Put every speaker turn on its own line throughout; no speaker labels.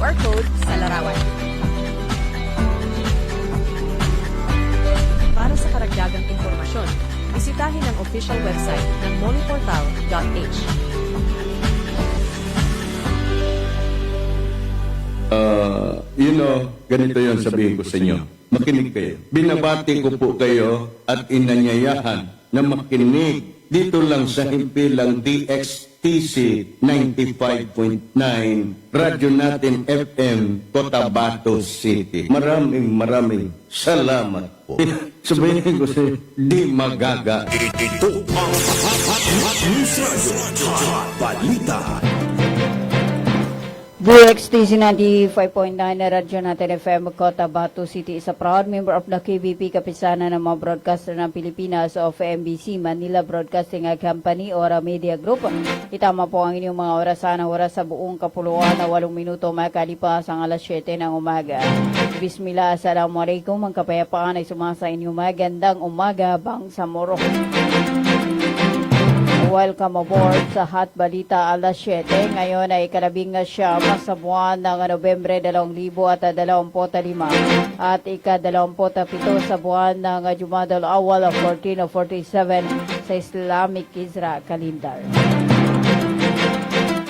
QR code sa larawan. Para sa karagdagang impormasyon, bisitahin ang official website ng moniportal.h.
Ganito yon sabihin ko sa inyo. Makinig kayo. Binabati ko po kayo at inanyayahan na makinig dito lang sa himpilang DXTC 95.9 Radyo Natin FM, Cotabato City. Maraming salamat po. Sabihin ko sa di magaga.
Ito ang News Radio Hot Balita.
DXTC 95.9 na Radyo Natin FM, Cotabato City is a proud member of the KBP, kapisanan ng mga broadcaster ng Pilipinas of MBC Manila Broadcasting Company or Media Group. Itama po ang inyong mga oras sa buong kapuluan na 8 minuto makalipas ang alas 7 ng umaga. Bismillah, assalamualaikum, ang kapayapaan ay sumasa inyong magandang umaga, Bangsamoro. Welcome aboard sa Hot Balita alas 7. Ngayon ay ika-19 sa buwan ng Nobyembre 2025 at ika-27 sa buwan ng Jumadal Awal 1447 sa Islamic Isra Calendar.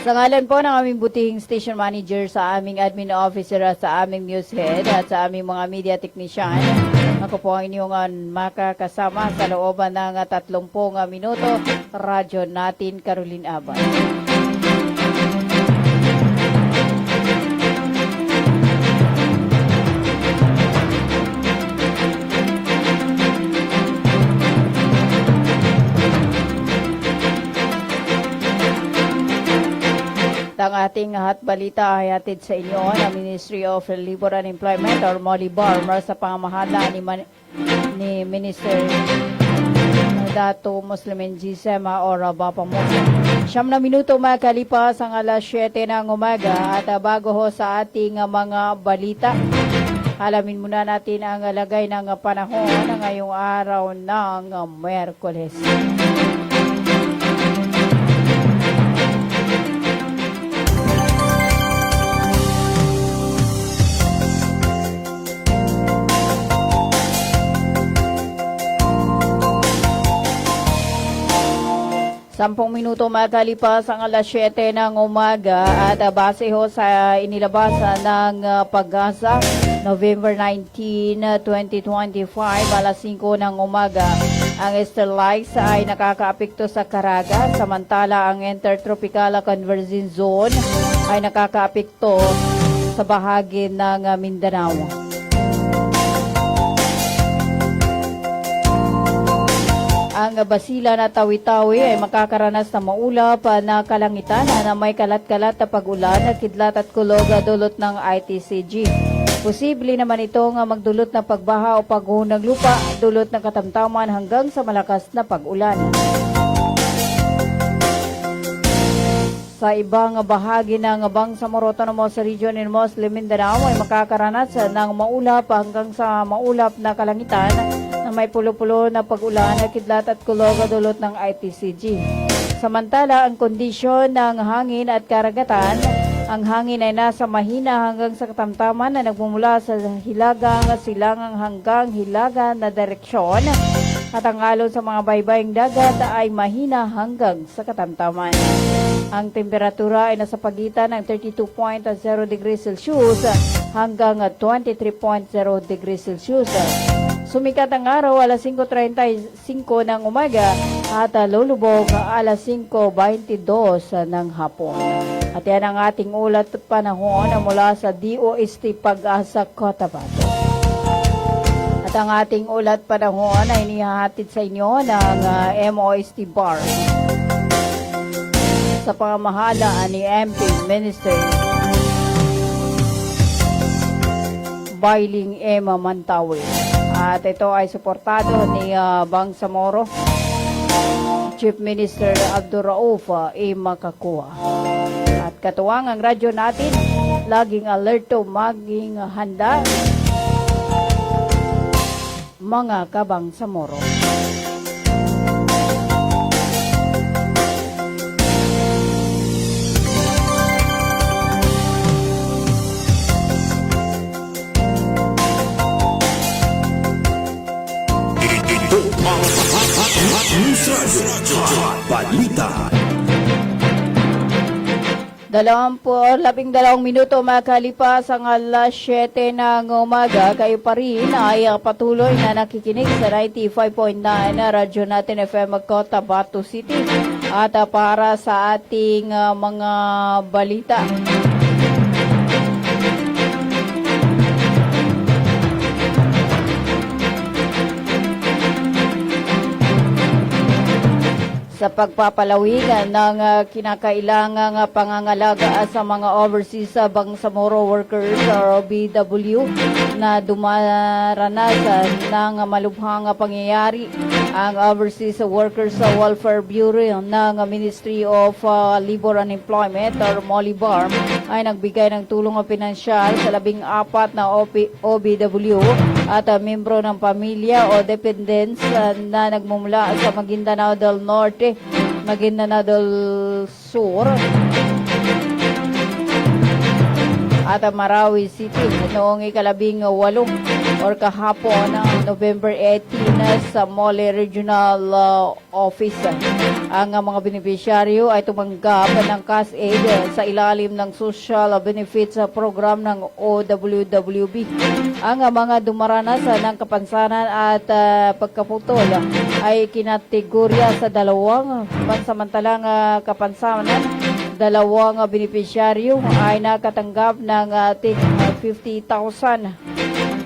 Sa ngalan po ng aming butihing station manager, sa aming admin officer, sa aming news head at sa aming mga media technician, ako po ang inyong makakasama sa looban ng 30 minuto, Radyo Natin Caroline Abad. Ang ating hot balita ay hatid sa inyo ng Ministry of Labor and Employment or MOLIBAR sa pamamahala ni Minister Dato Muslimin Gisema or Bapa Musa. 9 minuto makalipas ang alas 7 ng umaga at bago ho sa ating mga balita, alamin muna natin ang lagay ng panahon ngayong araw ng Miyerkules. Sampung minuto makalipas ang alas 7 ng umaga at base ho sa inilabas ng Pag-asa, November 19, 2025, alas 5 ng umaga, ang sterlites ay nakakaapekto sa Caraga, samantala ang Intertropical Convergence Zone ay nakakaapekto sa bahagi ng Mindanao. Ang Basilan at Tawi-Tawi ay makakaranas ng maulap na kalangitan na may kalat-kalat na pag-ulan at kidlat at kulog dulot ng ITCG. Posible naman itong magdulot ng pagbaha o pagguho ng lupa, dulot ng katamtaman hanggang sa malakas na pag-ulan. Sa ibang bahagi ng Bangsamoro Autonomous Region in Muslim Mindanao ay makakaranas ng maulap hanggang sa maulap na kalangitan na may pulo-pulo na pag-ulan at kidlat at kulog dulot ng ITCG. Samantala, ang kondisyon ng hangin at karagatan, ang hangin ay nasa mahina hanggang sa katamtaman na nagmumula sa hilagang silangang hanggang hilagan na direksyon at ang alon sa mga baybaying dagat ay mahina hanggang sa katamtaman. Ang temperatura ay nasa pagitan ng 32.0 degrees Celsius hanggang 23.0 degrees Celsius. Sumikat ang araw alas 5:35 ng umaga at lulubog alas 5:22 ng hapon. At yan ang ating ulat panahon mula sa DOST Pag-asa Cotabato. At ang ating ulat panahon ay inihahatid sa inyo ng MOST BAR sa pamamahala ni MP Minister Bailing Emma Mantawi. At ito ay suportado ni Bangsamoro Chief Minister Abdurrauf A. Makakua. At katuwang ang radyo natin, laging alerto, maging handa, mga kabangsamoro.
Radyo Hot Balita.
12 minuto makalipas ang alas 7 ng umaga, kayo pa rin ay patuloy na nakikinig sa 95.9 na radyo natin FM Cotabato City. At para sa ating mga balita, sa pagpapalawigan ng kinakailangang pangangalaga sa mga overseas Bangsamoro workers or OBW na dumaranasan ng malubhang pangyayari, ang Overseas Workers Welfare Bureau ng Ministry of Labor and Employment or MOLIBARM ay nagbigay ng tulong pinansyal sa 14 na OBW at membro ng pamilya o dependents na nagmumula sa Maguindanao del Norte, Maguindanao del Sur at Marawi City noong ika-18 or kahapon ng November 18 sa Mole Regional Office. Ang mga beneficiaryo ay tumanggap ng cash aid sa ilalim ng Social Benefits Program ng OWWB. Ang mga dumaranas ng kapansanan at pagkaputol ay kinategorya sa dalawang pansamantalang kapansanan. Dalawang beneficiaryo ay nakatanggap ng 50,000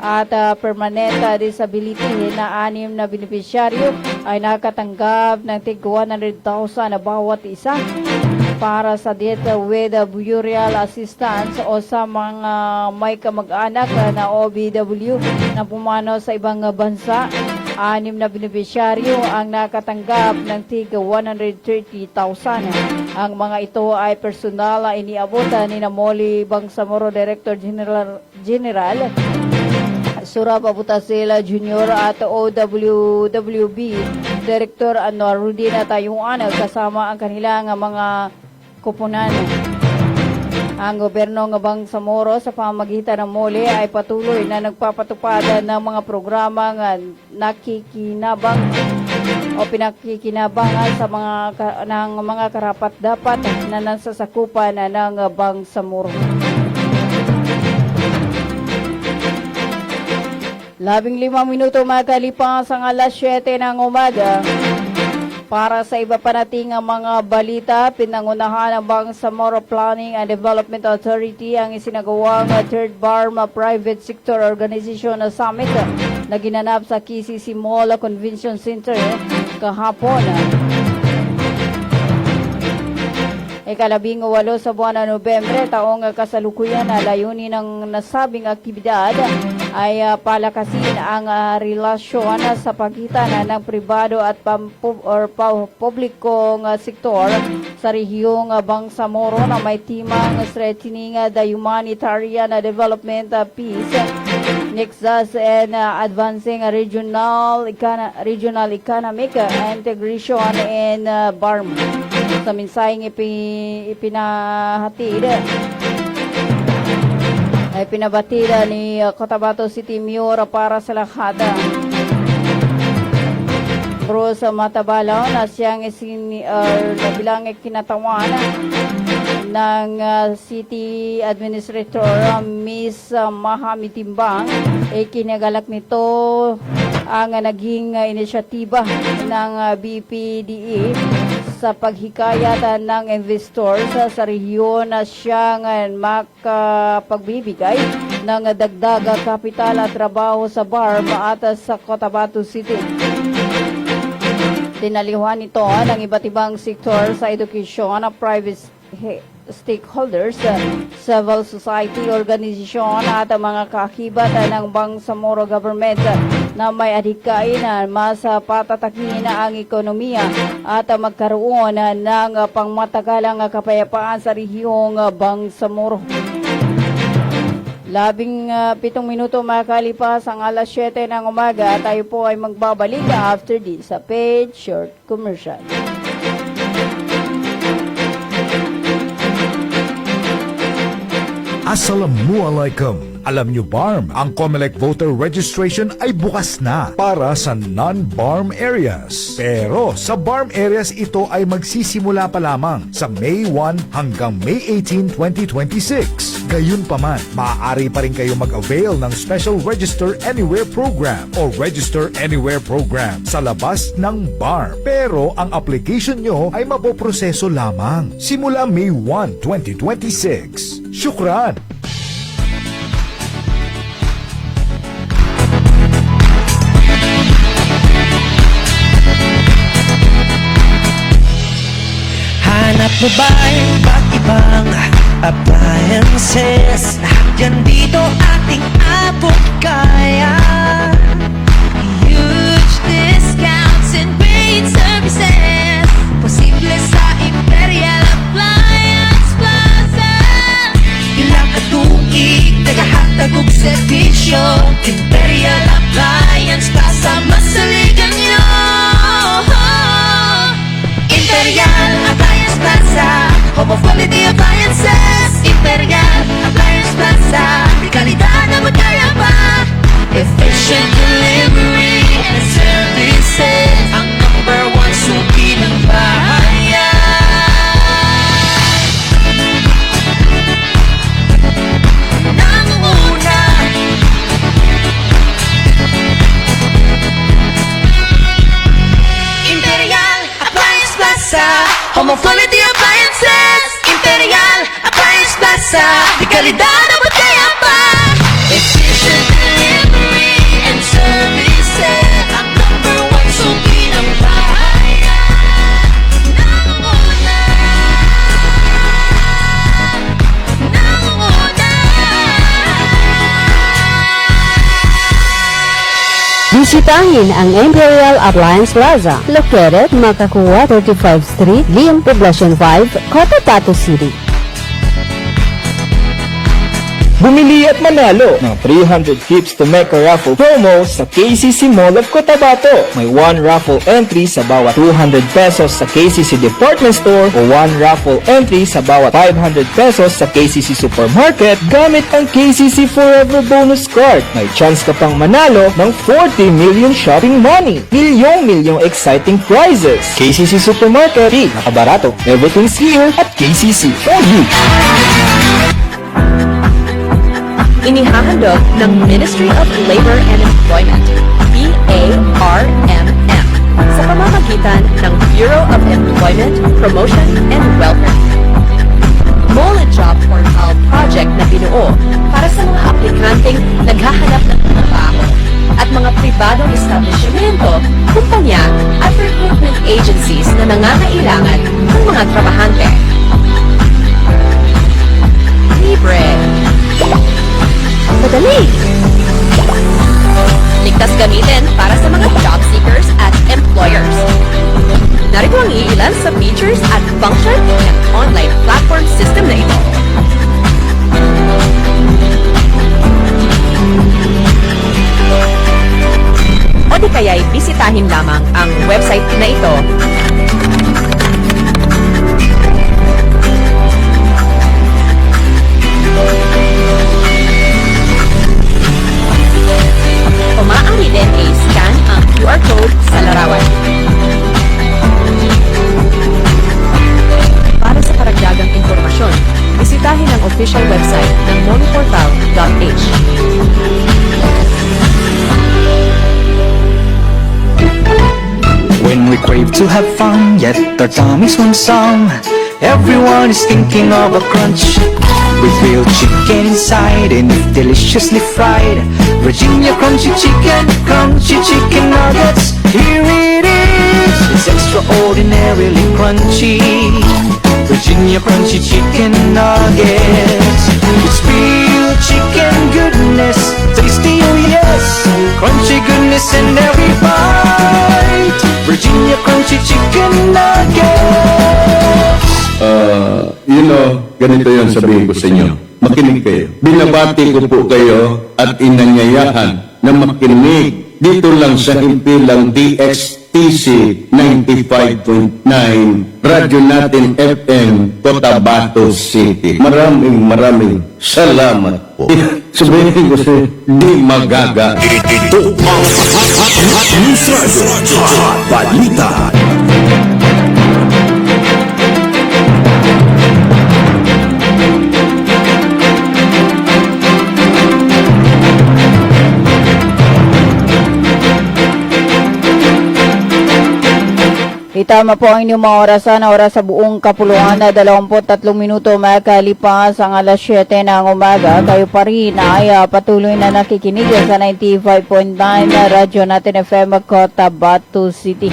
at permanent disability na 6 na beneficiaryo ay nakatanggap ng 100,000 bawat isa para sa death with burial assistance o sa mga may kamag-anak na OBW na pumanaw sa ibang bansa. 6 na beneficiaryo ang nakatanggap ng tig 130,000. Ang mga ito ay personal na iniabot ni Namoli Bangsamoro Director General Surab Abutasela Jr. at OWWB Director Anwar Rudin Tayuan kasama ang kanilang mga kupunan. Ang gobyerno ng Bangsamoro sa pamamagitan ng MOLE ay patuloy na nagpapatupad ng mga programang nakikinabang o pinakikinabangan sa mga karapat-dapat na nasasakupan ng Bangsamoro. 15 minuto makalipas ang alas 7 ng umaga. Para sa iba pa nating mga balita, pinangunahan ng Bangsamoro Planning and Development Authority ang isinagawang Third Burma Private Sector Organization Summit na ginanap sa KCC Mall Convention Center kahapon. Ika-18 sa buwan ng Nobyembre, taong kasalukuyan, na layunin ng nasabing aktibidad ay palakasin ang relasyon sa pagitan ng pribado at publikong sektor sa rehiyong Bangsamoro na may timang strengthening the humanitarian development, peace, nexus, and advancing regional economic integration in Burma. Sa mensaheng ipinahatid ay pinabatida ni Cotabato City Mayor para sa lahat. Bruce Matabalaw na siyang bilang kinatawan ng City Administrator Miss Mahami Timbang, kinagalak nito ang naging inisyatiba ng BPDE sa paghikayat ng investors sa rehiyon na siyang makapagbibigay ng dagdag kapital at trabaho sa Burma at sa Cotabato City. Tinalihuan nito ng iba't ibang sektor sa edukasyon, private stakeholders, civil society organization at mga kakibat ng Bangsamoro government na may adhikain na mas patatakin ang ekonomiya at magkaroon ng pangmatagalang kapayapaan sa rehiyong Bangsamoro. 17 minuto makalipas ang alas 7 ng umaga, tayo po ay magbabalik after this sa paid short commercial.
Assalamualaikum.
Alam nyo BARM, ang COMELEC voter registration ay bukas na para sa non-BARM areas. Pero sa BARM areas ito ay magsisimula pa lamang sa May 1 hanggang May 18, 2026. Gayunpaman, maaari pa rin kayo mag-avail ng Special Register Anywhere Program o Register Anywhere Program sa labas ng BARM. Pero ang application nyo ay mapoproseso lamang simula May 1, 2026. Syukran!
Hanap mo ba yung iba't ibang appliances? Yan dito ating abot kaya. Huge discounts and great services. Posible sa Imperial Appliance Plaza. Ilang katungig, nagahatag og servisyo. Imperial Appliance Plaza, masaligan nyo. Imperial Appliance Plaza, home of quality appliances. Imperial Appliance Plaza, di kalidad na magkaya pa. Efficient delivery and services, ang number one suki ng bahayan. Nanguna Imperial Appliance Plaza, home of quality appliances. Imperial Appliance Plaza, di kalidad na magkaya pa. Efficient delivery and services, ang number one suki ng bahayan. Nanguna
Bisitahin ang Imperial Appliance Plaza, located Makakuwa 35th Street, Liam Poblacion 5, Cotabato City.
Bumili at manalo ng 300 tips to make a raffle promo sa KCC Mall of Cotabato. May 1 raffle entry sa bawat 200 pesos sa KCC Department Store o 1 raffle entry sa bawat 500 pesos sa KCC Supermarket gamit ang KCC Forever Bonus Card. May chance ka pang manalo ng 40 million shopping money. Milyong exciting prizes. KCC Supermarket, nakabarato. Everything's here at KCC for you.
Inihahandog ng Ministry of Labor and Employment, BARMM, sa pamamagitan ng Bureau of Employment, Promotion, and Welfare. Mole Job Portal project na binuo para sa mga aplikanteng naghahanap ng trabaho at mga pribadong establishmento, kumpanya at recruitment agencies na nangangailangan ng mga trabahante. Libre. Madali. Ligtas gamitin para sa mga job seekers at employers. Narito ang iilan sa features at function ng online platform system na ito. O di kaya'y bisitahin lamang ang website na ito. O maaari din i-scan ang QR code sa larawan. Para sa karagdagang impormasyon, bisitahin ang official website ng moniportal.h.
When we crave to have fun, yet our tummies want some. Everyone is thinking of a crunch. With grilled chicken inside and if deliciously fried, Virginia crunchy chicken nuggets. Here it is, it's extraordinarily crunchy. Virginia crunchy chicken nuggets. It's real chicken goodness, tasty oh yes, crunchy goodness in every bite. Virginia crunchy chicken nuggets.
Ganito yan sabihin ko sa inyo. Makinig kayo. Binabati ko po kayo at inanyayahan na makinig dito lang sa himpilang DXTC DXTC 95.9 Radyo Natin FM Cotabato City. Maraming salamat po. Sabihin ko sa di magaga.
Ito ang News Radio Hot Balita.
Itama po ang inyong mga oras sa buong kapuluan na 23 minuto makalipas ang alas 7 ng umaga. Kayo pa rin ay patuloy na nakikinig sa 95.9 na Radyo Natin FM Cotabato City.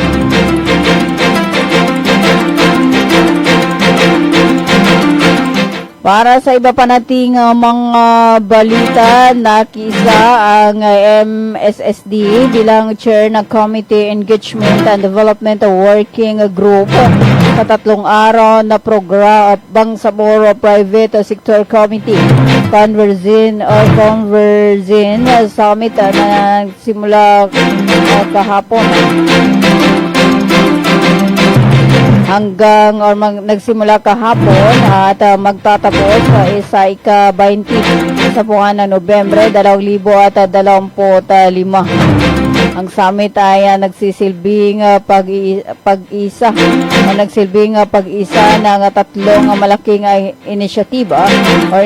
Para sa iba pa nating mga balita, nakisa ang MSSD bilang chair ng Committee Engagement and Development Working Group sa 3 araw na program Bangsamoro Private Sector Committee Convergin Summit na simula kahapon. Nagsimula kahapon at magtatapos sa ika-20 sa buwan ng Nobyembre 2025. Ang summit ay nagsilbing pag-isa ng 3 malaking inisyatiba o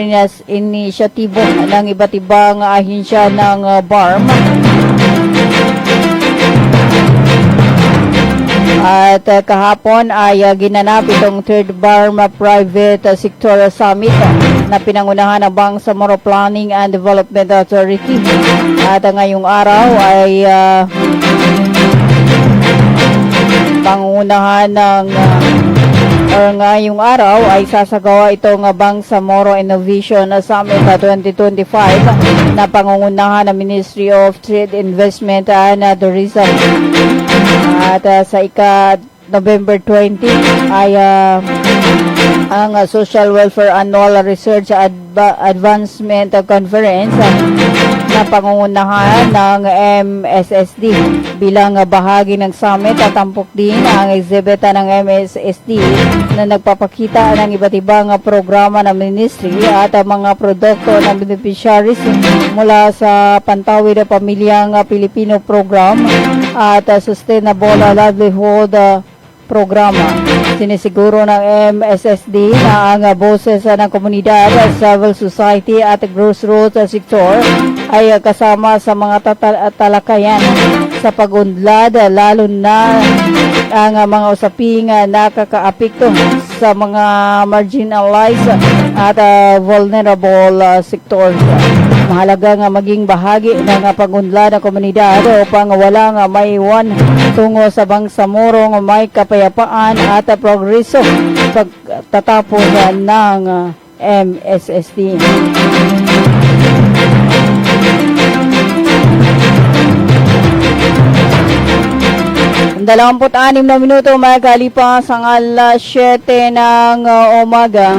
inisyatibo ng iba't ibang ahensya ng BARM. At kahapon ay ginanap itong 3rd BARM Private Sector Summit na pinangunahan ng Bangsamoro Planning and Development Authority. At ngayong araw ay ngayong araw ay sasagawa itong Bangsamoro Innovation Summit 2025 na pangungunahan ng Ministry of Trade, Investment and Tourism. At sa ika-November 20 ay ang Social Welfare Annual Research Advancement Conference na pangungunahan ng MSSD. Bilang bahagi ng summit, tatampok din ang exhibit ng MSSD na nagpapakita ng iba't ibang programa ng ministry at mga produkto ng beneficiaries mula sa Pantawid Pamilyang Pilipino Program at Sustainable Livelihood Programa. Sinisiguro ng MSSD na ang boses ng komunidad, civil society at grassroots sector ay kasama sa mga talakayan sa pag-unlad, lalo na ang mga usaping nakakaapekto sa mga marginalized at vulnerable sectors. Mahalaga nga maging bahagi ng pag-unlad ng komunidad upang walang maiwan tungo sa Bangsamoro may kapayapaan at progreso pagtatapos ng MSSD. Ang 26 na minuto makalipas ang alas 7 ng umaga.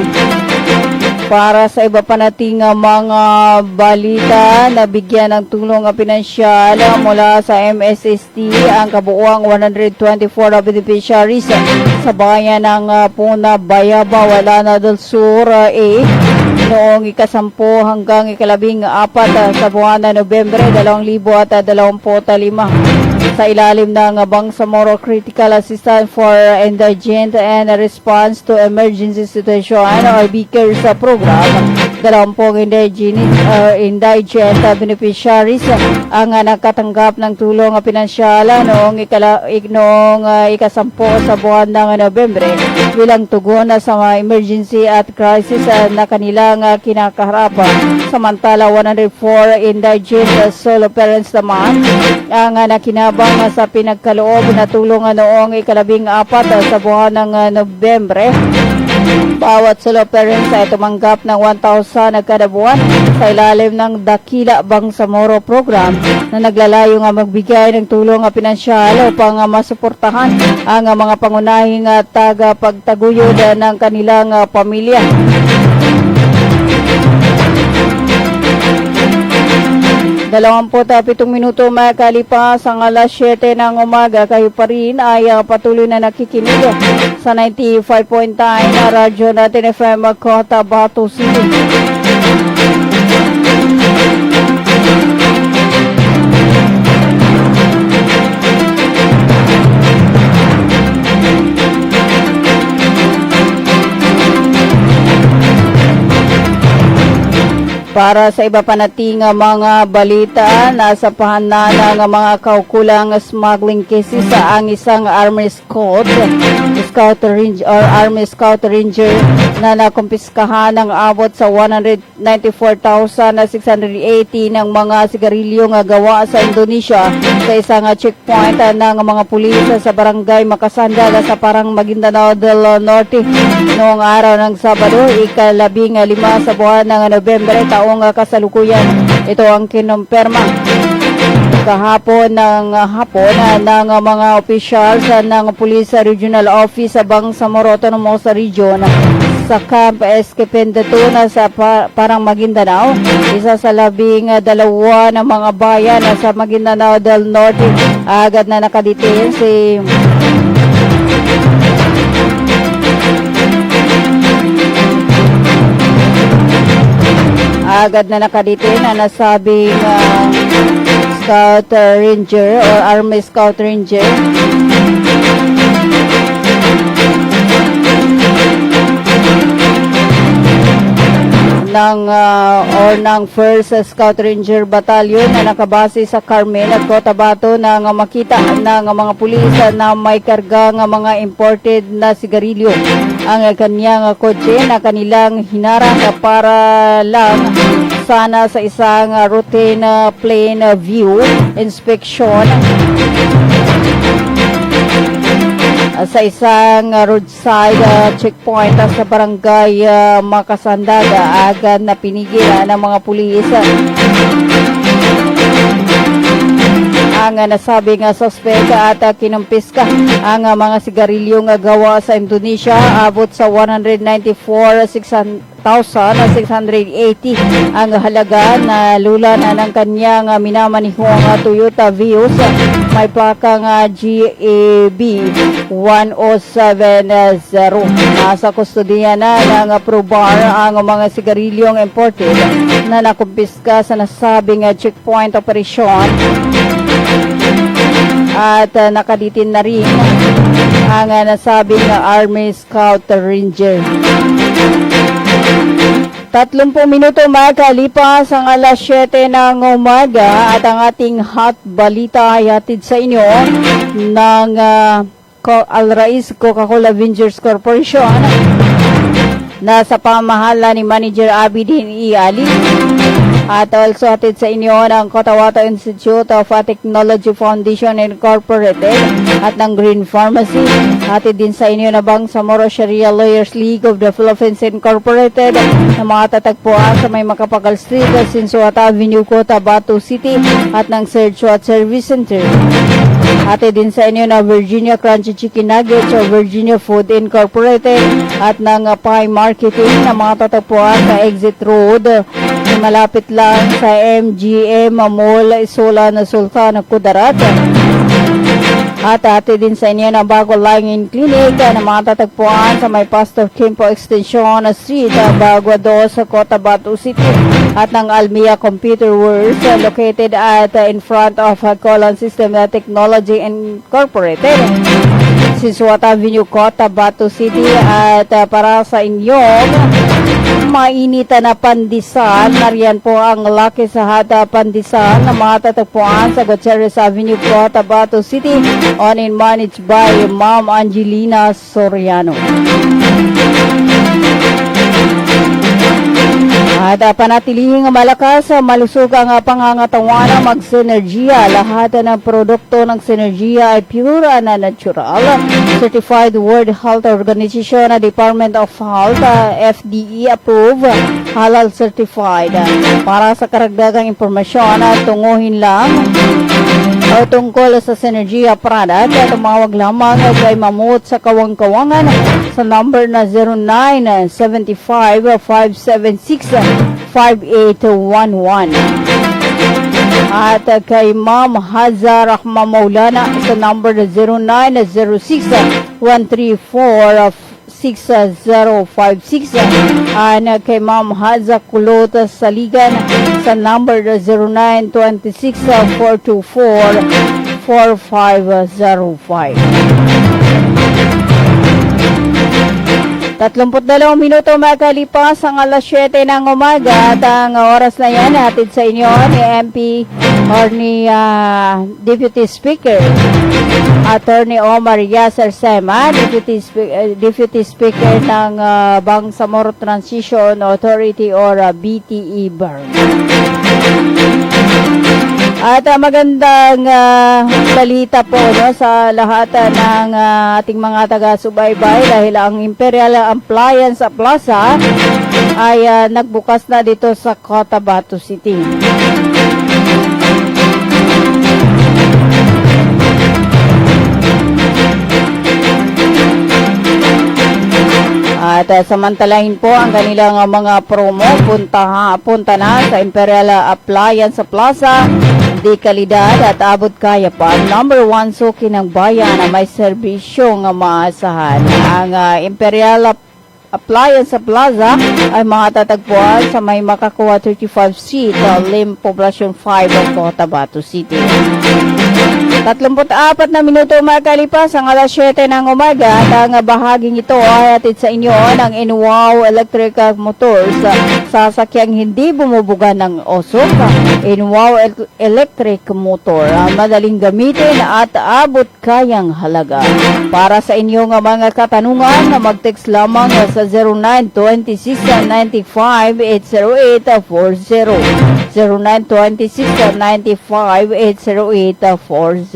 Para sa iba pa nating mga balita, nabigyan ng tulong pinansyal mula sa MSSD ang kabuuang 124 beneficiaries sa bayan ng Puna, Bayaba, Walana del Sur A noong ika-10 hanggang ika-14 sa buwan ng Nobyembre 2025 sa ilalim ng Bangsamoro Critical Assistance for Indigent and Response to Emergency Situation or BCARES program. 20 indigent beneficiaries ang nakatanggap ng tulong pinansyal noong ika-10 sa buwan ng Nobyembre bilang tugon sa mga emergency at crisis na kanilang kinakaharap. Samantala, 104 indigent solo parents naman ang nakinabang sa pinagkaloob na tulong noong ika-14 sa buwan ng Nobyembre. Bawat solo parents ay tumanggap ng 1,000 kada buwan sa ilalim ng Dakila Bangsamoro program na naglalayo nga magbigay ng tulong pinansyal upang masuportahan ang mga pangunahing tagapagtaguyod ng kanilang pamilya. 27 minuto makalipas ang alas 7 ng umaga, kayo pa rin ay patuloy na nakikinig sa 95.9 na radyo natin FM Cotabato City. Para sa iba pa nating mga balita, nasa pahanan ng mga kaukulang smuggling cases ang isang Army Scout Ranger na nakumpiskahan ng abot sa 194,680 ng mga sigarilyong gawa sa Indonesia sa isang checkpoint ng mga pulis sa barangay Makasandag sa Parang Maguindanao del Norte noong araw ng Sabado, ika-15 sa buwan ng Nobyembre taong kasalukuyan. Ito ang kinumpirma kahapon ng mga opisyal ng Police Regional Office sa Bangsamoro Autonomous Region sa Camp Esquipindatuna sa Parang Maguindanao, isa sa 12 na mga bayan sa Maguindanao del Norte. Agad na nakadetain na nasabing Scout Ranger or Army Scout Ranger ng 1st Scout Ranger Battalion na nakabase sa Carmen at Cotabato nang makita ng mga pulis na may karga ng mga imported na sigarilyo ang kanyang kotse na kanilang hinarang para lang sana sa isang routine plain view inspection sa isang roadside checkpoint sa barangay Makasandaga. Agad na pinigilan ng mga pulis ang nasabing suspect at kinumpiska ang mga sigarilyong gawa sa Indonesia abot sa 194,680 ang halaga na lulan ng kanyang minamanihong Toyota Vios may plakang GAB 1070. Nasa kustodiya na ng Probar ang mga sigarilyong imported na nakumpiska sa nasabing checkpoint operation at nakaditin na rin ang nasabing Army Scout Ranger. 30 minuto makalipas ang alas 7 ng umaga at ang ating hot balita ay hatid sa inyo ng Alrais Coca-Cola Ventures Corporation na sa pamahala ni Manager Abidin E. Ali. At also hatid sa inyo ng Cotabato Institute of Technology Foundation Incorporated at ng Green Pharmacy. Hatid din sa inyo na Bangsamoro Sharia Lawyers League of the Philippines Incorporated na matatagpuan sa may Makapagal Street, Sinsuat Avenue, Cotabato City at ng Searchwat Service Center. Hatid din sa inyo na Virginia Crunchy Chicken Nuggets o Virginia Food Incorporated at ng Pie Marketing na matatagpuan sa Exit Road malapit lang sa MGM Mall, Isola na Sultan Kudarat. At hatid din sa inyo na Bago Lying Clinic na matatagpuan sa may Pastor Kimpo Extension Street, Bagua 2 sa Cotabato City at ng Almia Computer Works located at in front of Colon System Technology Incorporated, Sinsuat Avenue, Cotabato City. At para sa inyong mainitan na pandesal, nariyan po ang Lucky Sahada Pandesal na matatagpuan sa Gutierrez Avenue, Cotabato City, owned and managed by Ma'am Angelina Soriano. At panatilihing malakas, malusog ang pangangatawan ng magsinergiya. Lahat ng produkto ng sinergiya ay pure na natural. Certified World Health Organization, Department of Health, FDE approved, halal certified. Para sa karagdagang impormasyon, tunguhin lang o tungkol sa Synergia product, tumawag lamang kay Mamut sa Kawang-Kawangan sa number na 0975-576-5811. At kay Ma'am Haza Rahma Maulana sa number 0906-134-6056. And kay Ma'am Haza Kulot Saligan sa number 0926-424-4505. 32 minuto makalipas ang alas 7 ng umaga at ang oras na yan hatid sa inyo ni MP or ni Deputy Speaker Attorney Omar Yasser Sema, Deputy Speaker ng Bangsamoro Transition Authority or BTE BARM. At magandang balita po sa lahat ng ating mga taga-subaybay dahil ang Imperial Appliance Plaza ay nagbukas na dito sa Cotabato City. At samantalahin po ang kanilang mga promo, punta na sa Imperial Appliance Plaza, di kalidad at abot kaya pa. Number 1 suki ng bayan na may serbisyong maasahan. Ang Imperial Appliance Plaza ay matatagpuan sa may Makakuwa 35 Street, Lim, Poblacion 5, Cotabato City. 34 na minuto makalipas ang alas 7 ng umaga at ang bahaging ito ay hatid sa inyo ng Inwow Electric Motors, sasakyang hindi bumubuga ng usok. Inwow Electric Motor, madaling gamitin at abot kayang halaga. Para sa inyong mga katanungan, mag-text lamang sa 0926-95-80840 0926-95-80840.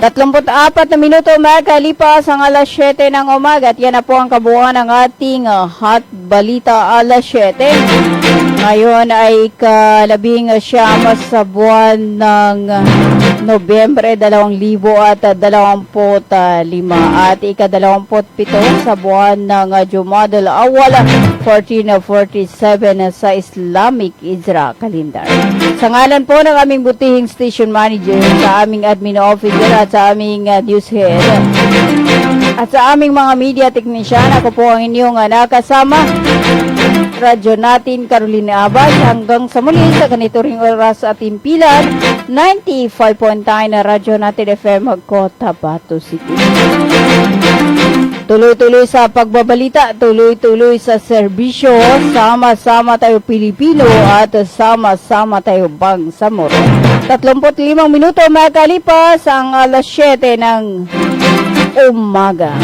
34 na minuto makalipas ang alas 7 ng umaga at yan na po ang kabuuan ng ating Hot Balita alas 7. Ngayon ay ika-19 sa buwan ng Nobyembre 2025 at ika-27 sa buwan ng Jumadal Awal 1447 sa Islamic Hijra Calendar. Sa ngalan po ng aming butihing station manager, sa aming admin officer at sa aming news head at sa aming mga media technician, ako po ang inyong nakasama, radyo natin Carolina Abad, hanggang sa muli sa ganito ring oras at impilan 95.9 na radyo natin FM Cotabato City. Tuloy-tuloy sa pagbabalita, tuloy-tuloy sa serbisyo, sama-sama tayo Pilipino at sama-sama tayo Bangsamoro. 35 minuto makalipas ang alas 7 ng umaga.